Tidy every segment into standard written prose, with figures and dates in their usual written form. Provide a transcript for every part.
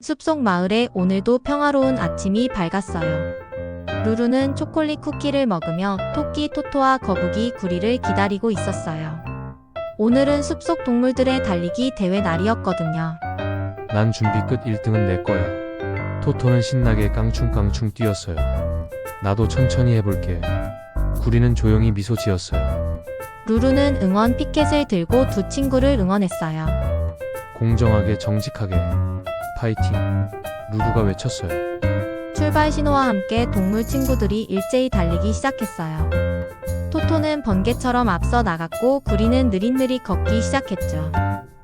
숲속 마을에 오늘도 평화로운 아침이 밝았어요. 루루는 초콜릿 쿠키를 먹으며 토끼 토토와 거북이 구리를 기다리고 있었어요. 오늘은 숲속 동물들의 달리기 대회 날이었거든요. 난 준비 끝 1등은 내 거야. 토토는 신나게 깡충깡충 뛰었어요. 나도 천천히 해볼게. 구리는 조용히 미소 지었어요. 루루는 응원 피켓을 들고 두 친구를 응원했어요. 공정하게 정직하게 파이팅. 루루가 외쳤어요. 출발 신호와 함께 동물 친구들이 일제히 달리기 시작했어요. 토토는 번개처럼 앞서 나갔고 구리는 느릿느릿 걷기 시작했죠.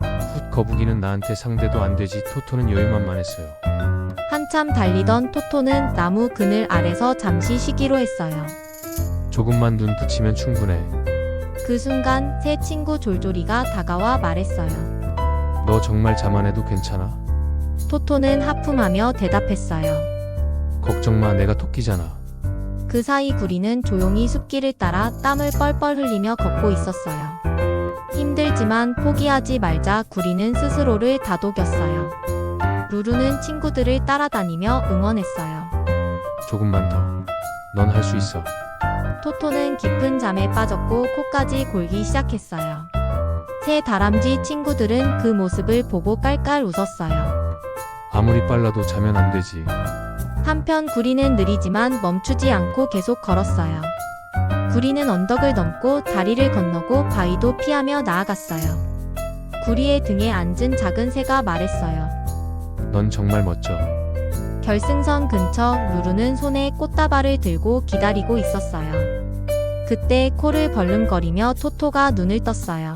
훗 거북이는 나한테 상대도 안 되지. 토토는 여유만만했어요. 한참 달리던 토토는 나무 그늘 아래서 잠시 쉬기로 했어요. 조금만 눈 붙이면 충분해. 그 순간 새 친구 졸졸이가 다가와 말했어요. 너 정말 자만해도 괜찮아? 토토는 하품하며 대답했어요. 걱정 마, 내가 토끼잖아. 그 사이 구리는 조용히 숲길을 따라 땀을 뻘뻘 흘리며 걷고 있었어요. 힘들지만 포기하지 말자 구리는 스스로를 다독였어요. 루루는 친구들을 따라다니며 응원했어요. 조금만 더. 넌 할 수 있어. 토토는 깊은 잠에 빠졌고 코까지 골기 시작했어요. 새 다람쥐 친구들은 그 모습을 보고 깔깔 웃었어요. 아무리 빨라도 자면 안 되지. 한편 구리는 느리지만 멈추지 않고 계속 걸었어요. 구리는 언덕을 넘고 다리를 건너고 바위도 피하며 나아갔어요. 구리의 등에 앉은 작은 새가 말했어요. 넌 정말 멋져. 결승선 근처 루루는 손에 꽃다발을 들고 기다리고 있었어요. 그때 코를 벌름거리며 토토가 눈을 떴어요.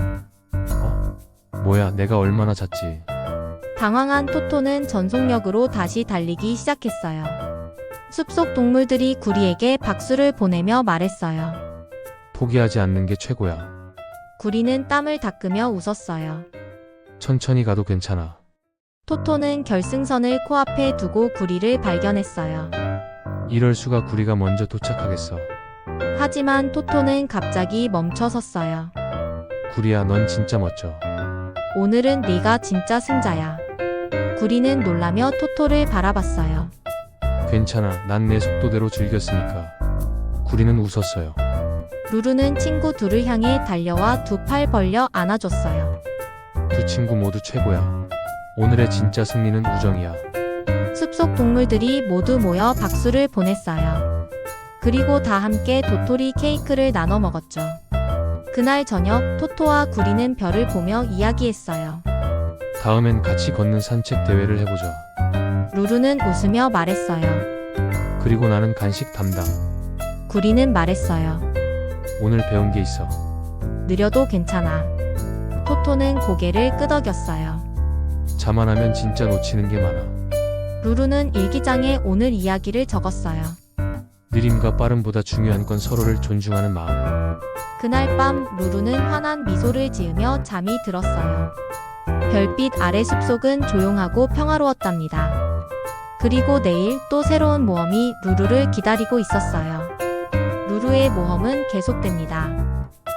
뭐야, 내가 얼마나 잤지. 당황한 토토는 전속력으로 다시 달리기 시작했어요. 숲속 동물들이 구리에게 박수를 보내며 말했어요. 포기하지 않는 게 최고야. 구리는 땀을 닦으며 웃었어요. 천천히 가도 괜찮아. 토토는 결승선을 코앞에 두고 구리를 발견했어요. 이럴 수가. 구리가 먼저 도착하겠어. 하지만 토토는 갑자기 멈춰섰어요. 구리야, 넌 진짜 멋져. 오늘은 네가 진짜 승자야. 구리는 놀라며 토토를 바라봤어요. 괜찮아, 난 내 속도대로 즐겼으니까. 구리는 웃었어요. 루루는 친구 둘을 향해 달려와 두 팔 벌려 안아줬어요. 두 친구 모두 최고야. 오늘의 진짜 승리는 우정이야. 숲속 동물들이 모두 모여 박수를 보냈어요. 그리고 다 함께 도토리 케이크를 나눠 먹었죠. 그날 저녁 토토와 구리는 별을 보며 이야기했어요. 다음엔 같이 걷는 산책 대회를 해보자. 루루는 웃으며 말했어요. 그리고 나는 간식 담당. 구리는 말했어요. 오늘 배운 게 있어. 느려도 괜찮아. 토토는 고개를 끄덕였어요. 자만하면 진짜 놓치는 게 많아. 루루는 일기장에 오늘 이야기를 적었어요. 느림과 빠름보다 중요한 건 서로를 존중하는 마음. 그날 밤 루루는 환한 미소를 지으며 잠이 들었어요. 별빛 아래 숲속은 조용하고 평화로웠답니다. 그리고 내일 또 새로운 모험이 루루를 기다리고 있었어요. 루루의 모험은 계속됩니다.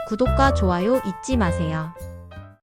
구독과 좋아요 잊지 마세요.